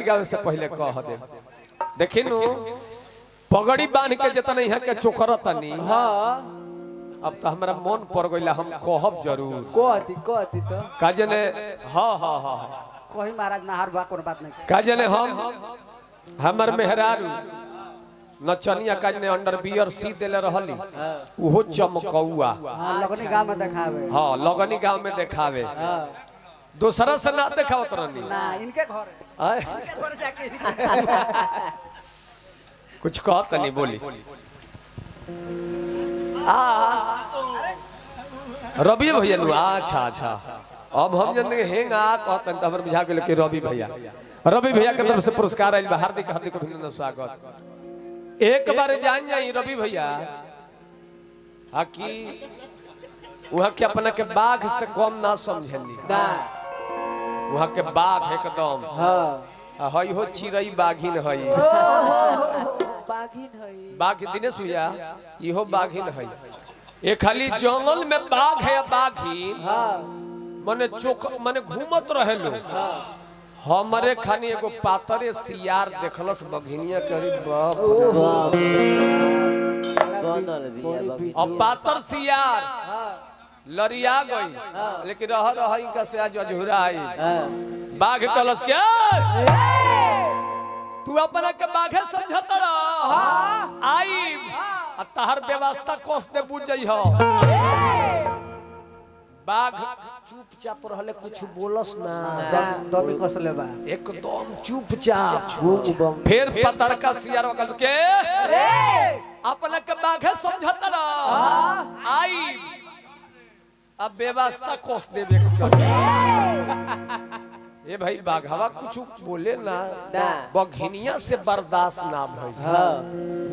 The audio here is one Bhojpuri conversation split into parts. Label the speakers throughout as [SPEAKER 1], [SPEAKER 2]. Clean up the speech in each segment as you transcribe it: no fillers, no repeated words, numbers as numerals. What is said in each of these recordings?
[SPEAKER 1] गाँव से पहले कह दे देखी नु पगड़ी बांध के जितना यहाँ के चोखर तनी अब तो हमारा मन पड़ गई हम कहब जरूर
[SPEAKER 2] कहती तो
[SPEAKER 1] काजने हाँ हाँ हाँ
[SPEAKER 2] कोई महाराज नहार बा कोन बात नहीं
[SPEAKER 1] काजने हम हमर मेहरारू नचनिया काजने अंडर बियर सी देले रहली उहो चमकौआ
[SPEAKER 2] लगनी गांव में देखावे
[SPEAKER 1] हाँ लगनी गांव में देखावे दूसरा से ना देखावत रहनी
[SPEAKER 2] ना इनके घर जाके
[SPEAKER 1] कुछ कहत नहीं बोली रवि भैया नु अच्छा अच्छा अब हम जन हेंग कहतन त हमर बुझा गेल के रवि भैया के तरफ से पुरस्कार आइल बा हार्दिक हार्दिक अभिनंदन स्वागत एक बार जान जाई रवि भैया कि वहां के अपना के बाघ से कम ना समझनी
[SPEAKER 2] ना
[SPEAKER 1] वहां के बाघ एकदम हां हई हो चिरई बाघिन हई
[SPEAKER 2] बाघिन हई
[SPEAKER 1] बाघ दिनेश भैया इहो बाघिन हई ए खाली जंगल में बाघ है बाघिन माने चोक माने घूमत रहे लोग हमरे खानी एगो पातरे सियार देखलस बघिनिया करी बाप रे अब पातर सियार लरिया गई लेकिन रह इनका से आज अझुराई बाघ कलस क्या तू अपना के बाघे समझत रह आई तहर व्यवस्था कोस दे बुझ जई हो बाघ चुपचाप रहले कुछ बोलस ना
[SPEAKER 2] दमी कसले बा
[SPEAKER 1] एकदम चुपचाप फिर पतर का सियार कल के अपना के बाघे समझत रह आई अब व्यवस्था कोस देवे ए भाई बाघवा कुछ बोले ना बघिनिया से बर्दाश्त ना भई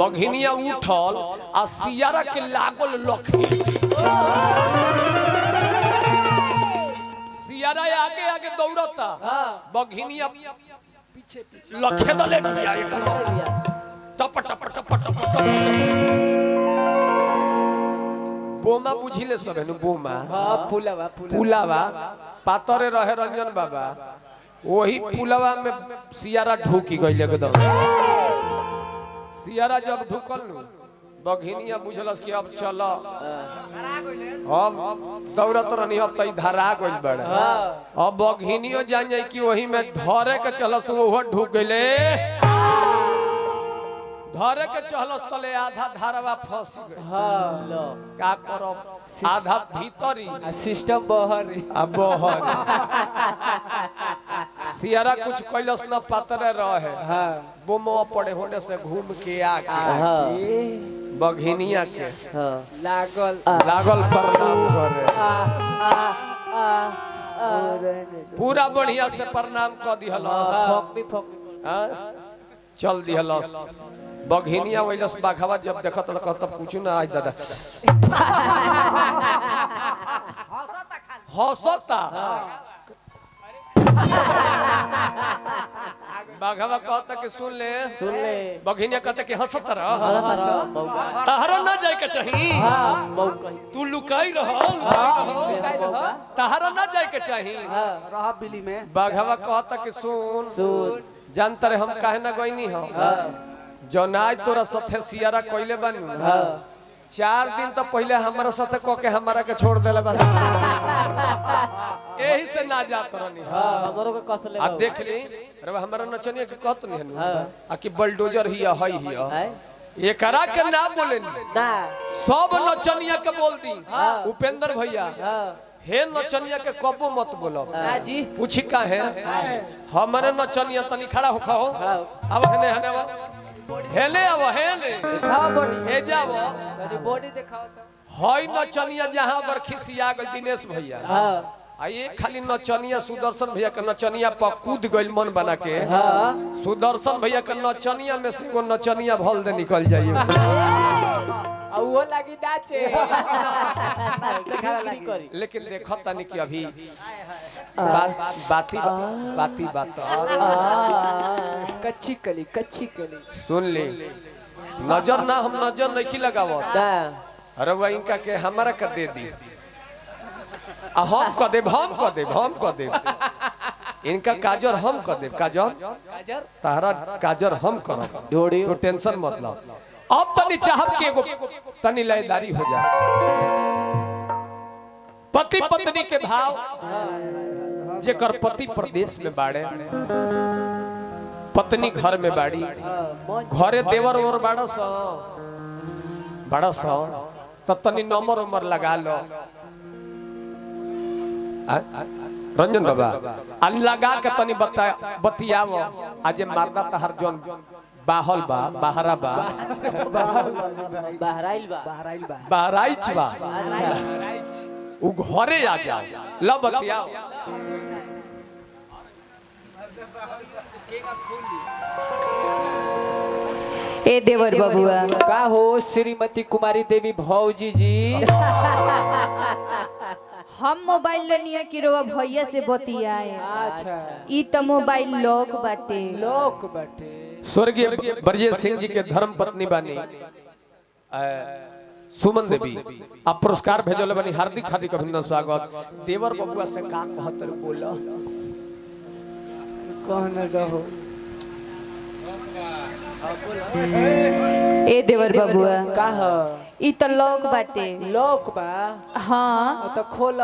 [SPEAKER 1] बघिनिया उठल आ सियारा के लागल लखे सियारा आगे आगे दौड़ता बघिनिया पीछे पीछे लखे दले दिया एकदम टप टप टप टप बोमा बुझिले सब है बोमा पुलावा पातरे रहे रंजन बाबा वही पुलावा में सियारा ढूकी गई एकदम सियारा जब ढुकल नु बघिनिया बुझलस कि अब चल अब दौड़त रहनी अब तई धरा गइल बड़ा अब बघिनियो जान जाई कि वही में धरे के चलस वो ढूक गइले धरे के चहलस तले आधा धारवा फंस गई का करब आधा भीतरी
[SPEAKER 2] सिस्टम बहरी
[SPEAKER 1] अब बहरी सियारा कुछ कैलस न पातरे रहे बोमो पड़े होने से घूम के आके बघिनिया के लागल प्रणाम करे पूरा बढ़िया से प्रणाम क दिहलस चल दिहलस बघिनिया वैलस बाघवा जब देखत तब पूछू ना आज दादा हंसता बाघवा कहता कि सुन ले बघिनिया कहता कि हंसत रह तहरा ना जाए के चाही तू लुकाई रह तहरा ना जाए के चाही
[SPEAKER 2] रह बिली में
[SPEAKER 1] बाघवा कहता कि सुन जानता रे हम काहे ना गईनी हो जनाज तोरा साथे सियारा कइले बानू 4 दिन तो पहले हमारा साथे को के हमारा के छोड़ देले बस यही से ना जात रहनी
[SPEAKER 2] हमरो के कसले
[SPEAKER 1] आ देख ली रे हमारा नचनिया के कहत नहीं हनु आ कि बुलडोजर हिया हई हिया एकरा के ना बोले
[SPEAKER 2] ना
[SPEAKER 1] सब नचनिया के बोल दी उपेंद्र भैया हे नचनिया के कबो मत बोलो
[SPEAKER 2] जी
[SPEAKER 1] पूछी का है हमारे नचनिया तनी खड़ा हो खाओ अब हने हने हेले अब हेले
[SPEAKER 2] दिखाओ बॉडी
[SPEAKER 1] हे जाओ
[SPEAKER 2] तनी बॉडी दिखाओ तो
[SPEAKER 1] हई नचनिया जहां पर खिसिया गल दिनेश भैया आ ये खाली नचनिया सुदर्शन भैया के नचनिया पर कूद गइल मन बना के सुदर्शन भैया के नचनिया में से एगो नचनिया भल दे निकल जाइए
[SPEAKER 2] आ वो लागी नाचे दिखावे लागी करी
[SPEAKER 1] लेकिन देखत तनी कि अभी बाती बात
[SPEAKER 2] कच्ची कली
[SPEAKER 1] सुन ले नजर ना हम नजर नहीं लगावत अरे वह इनका के हमारा कर दे दी हम क देब इनका काजर हम कर दे, काजर तारा काजर हम करब, तो टेंशन मत लो। अब तनी चाहत के एगो तनी लयदारी हो जा। पति पत्नी के भाव जेकर पति प्रदेश में बाड़े, पत्नी घर में बाड़ी, घरे देवर और बाड़ा सा तब तनी नंबर उमर लगा लो रंजन बाबा, लगा के तनी बतियावो। आज मारदा तहर जोन बाहल बा बहरा बा बहराइच बा उ घरे आ जाओ, लो बतियाओ।
[SPEAKER 3] ए देवर बबुआ
[SPEAKER 2] का हो श्रीमती कुमारी देवी भौजी जी।
[SPEAKER 3] हम मोबाइल लेनिया कि रोवा भैया से बतियाए।
[SPEAKER 2] अच्छा
[SPEAKER 3] ई त मोबाइल लॉक बाटे।
[SPEAKER 2] लोक बाटे।
[SPEAKER 1] स्वर्गीय ब्रजेश सिंह जी के धर्म पत्नी बानी सुमन देवी, आप पुरस्कार भेजल बनी, हार्दिक हार्दिक अभिनंदन स्वागत। देवर बबुआ से का कहत बोलो
[SPEAKER 2] कहने दहो।
[SPEAKER 3] ए देवर बबुआ
[SPEAKER 2] का हो
[SPEAKER 3] ई त लॉक बाटे।
[SPEAKER 2] लोक बा
[SPEAKER 3] हाँ
[SPEAKER 2] तो खोल।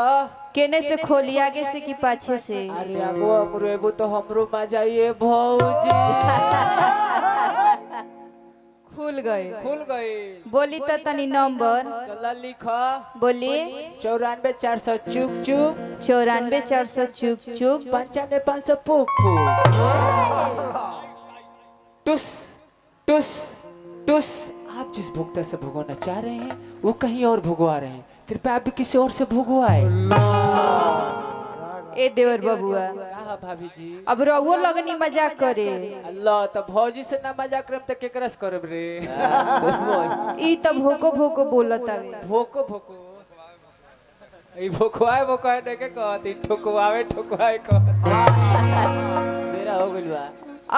[SPEAKER 3] केने से खोली, आगे से कि पाछे से?
[SPEAKER 2] अरे आगो हमरो तो हमरो मजा ये भौजी।
[SPEAKER 3] खुल गए।
[SPEAKER 2] खुल गई।
[SPEAKER 3] बोली त तनी नंबर
[SPEAKER 2] चला लिख।
[SPEAKER 3] बोली
[SPEAKER 2] 94 400 चुक चुक
[SPEAKER 3] 94 400 चुक चुक
[SPEAKER 2] 95 500 पुक पुक। टुस टुस टुस। आप जिस भुगता से भुगवाना चाह रहे हैं वो कहीं और भुगवा रहे हैं, कृपया आप भी किसी और से भुगवाए।
[SPEAKER 3] ए देवर बबुआ
[SPEAKER 2] कहा भाभी जी
[SPEAKER 3] अब रहुओ लगनी मजाक करे।
[SPEAKER 2] अल्लाह तो भौजी से ना मजाक करब तो केकरा से करब रे।
[SPEAKER 3] ई त भोको भोको बोलत आवे।
[SPEAKER 2] भोको भोको ई भोकवाए भोकवाए देखे कहती ठोकवावे ठोकवाए कहती। मेरा हो गइल बा।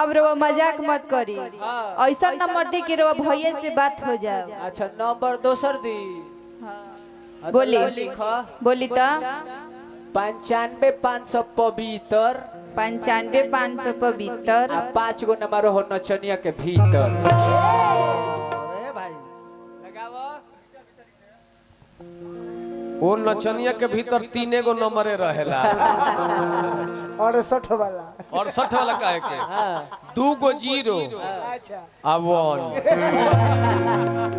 [SPEAKER 3] अब रवा मजाक मत करी।
[SPEAKER 2] हाँ।
[SPEAKER 3] ऐसा नंबर दे के रवा भैया से बात हो जाओ।
[SPEAKER 2] अच्छा नंबर दोसर दी।
[SPEAKER 3] बोली
[SPEAKER 2] लिख
[SPEAKER 3] बोली त
[SPEAKER 2] 95 500 पवित्र
[SPEAKER 3] 95 500 पवित्र
[SPEAKER 2] आ 5 गो नंबर हो नचनिया के भीतर। अरे भाई लगाओ।
[SPEAKER 1] वो नचनिया के भीतर 3 गो नंबर रहेला
[SPEAKER 4] 68 वाला
[SPEAKER 1] 68 वाला काहे के?
[SPEAKER 2] हां
[SPEAKER 1] 2 गो 0
[SPEAKER 4] अच्छा
[SPEAKER 1] आ 1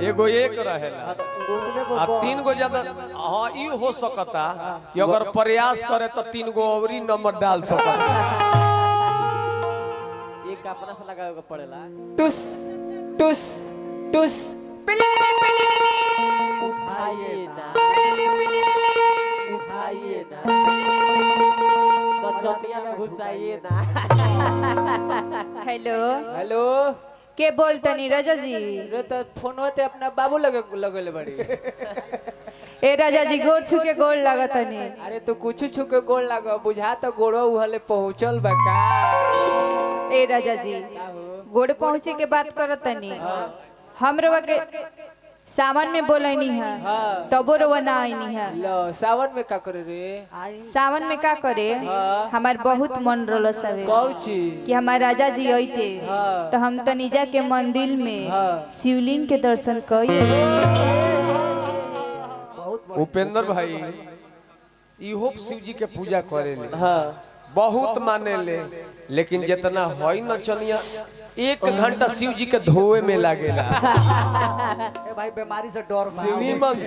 [SPEAKER 1] एगो 1 रहेला आ 3 गो ज्यादा। हाँ ई हो सकता कि अगर प्रयास करे तो 3 गो औरी नंबर डाल सकता।
[SPEAKER 2] एक अपना से लगावे के पड़ेला। टुस टुस टुस पिले पिले उठाइए ना उठाइए ना नचनिया में घुसाइए ना।
[SPEAKER 3] हेलो
[SPEAKER 2] हेलो
[SPEAKER 3] के बोलतनी राजा जी?
[SPEAKER 2] रे तो फोन होते अपना बाबू लगले बड़ी।
[SPEAKER 3] ए राजा जी गोड़ छू के गोड़ लगतनी।
[SPEAKER 2] अरे तो कुछ छू के गोड़ लगा बुझा तो गोड़ो उहले पहुंचल बा का।
[SPEAKER 3] ए राजा जी गोड़ पहुँचे के बात करतनी। हम रवा के सावन में बोलनी है
[SPEAKER 2] हाँ।
[SPEAKER 3] तबो रवा ना आईनी है।
[SPEAKER 2] लो सावन में का करे रे?
[SPEAKER 3] सावन में का करे?
[SPEAKER 2] हाँ।
[SPEAKER 3] हमार बहुत मन रोलस हवे
[SPEAKER 2] कौची
[SPEAKER 3] कि हमार राजा जी अइते
[SPEAKER 2] हाँ।
[SPEAKER 3] तो हम तनी जा के मंदिर में
[SPEAKER 2] हाँ।
[SPEAKER 3] शिवलिंग के दर्शन कई।
[SPEAKER 1] उपेंद्र भाई इहो शिव जी के पूजा करेले,
[SPEAKER 2] हाँ
[SPEAKER 1] बहुत माने ले, लेकिन जितना होई नचनिया 1 घंटा शिव जी के धोए में लागेला।
[SPEAKER 4] ए भाई बीमारी से डर
[SPEAKER 1] नीमन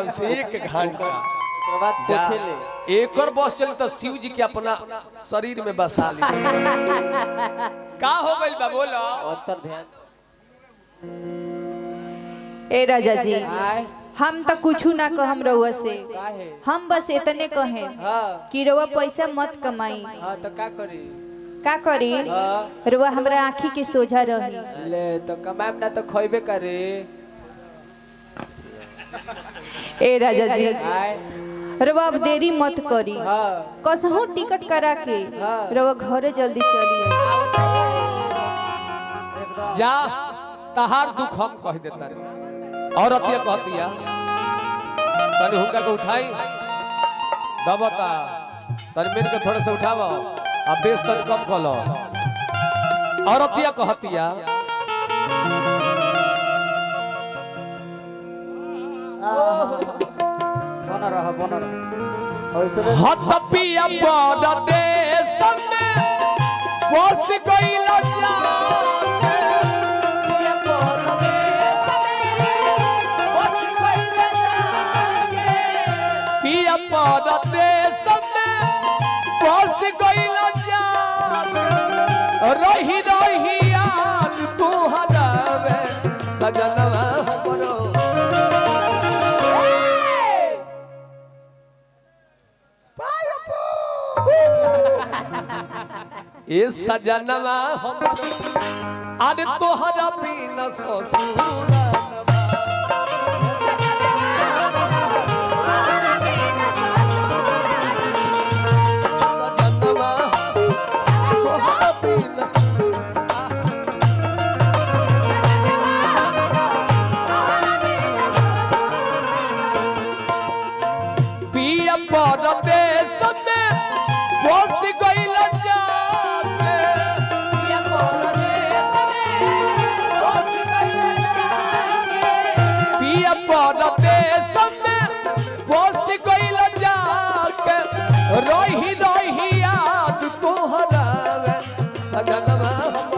[SPEAKER 1] से 1 घंटा
[SPEAKER 2] बात
[SPEAKER 1] जा।
[SPEAKER 2] पूछे ले।
[SPEAKER 1] एक और बस चली तो शिव जी के अपना शरीर में बसा ली। का हो गइल बा बोलो?
[SPEAKER 2] उत्तर ध्यान।
[SPEAKER 3] ए राजा जी
[SPEAKER 2] आय
[SPEAKER 3] हम तो कुछ ना कहम रउआ से,
[SPEAKER 2] काहे?
[SPEAKER 3] हम बस इतने कहे
[SPEAKER 2] हाँ
[SPEAKER 3] कि रउआ पैसा मत कमाई।
[SPEAKER 2] हाँ तो का करी?
[SPEAKER 3] का करी?
[SPEAKER 2] हाँ
[SPEAKER 3] रउआ हमरा आँखी के सोझा रही।
[SPEAKER 2] ले तो कमाएम ना तो खइबे करे।
[SPEAKER 3] ए राजा जी
[SPEAKER 2] आय
[SPEAKER 3] रउआ अब देरी मत करी,
[SPEAKER 2] हाँ
[SPEAKER 3] कसहू टिकट करा के
[SPEAKER 2] हाँ।
[SPEAKER 3] रउआ घरे जल्दी चली आई।
[SPEAKER 2] एकदम
[SPEAKER 1] जा तहार दुख हम कह देता रे। और अतिया कहतिया तनी हुनका को उठाई दबता तनी मेन के थोड़े से उठावो। अब बेस तन कम कलो औरतिया कहतिया
[SPEAKER 4] बना रहा और सब
[SPEAKER 1] हत पिया परदेश में बस गइल जाके पिया परदेश में बस गइल जाके रही रही याद तुहरा सजनवा हमरो ए सजनवा हमरो अरे तोहरा बिना ससुरनवा सजनवा तोहरा बिना पिया परदेश में बस गई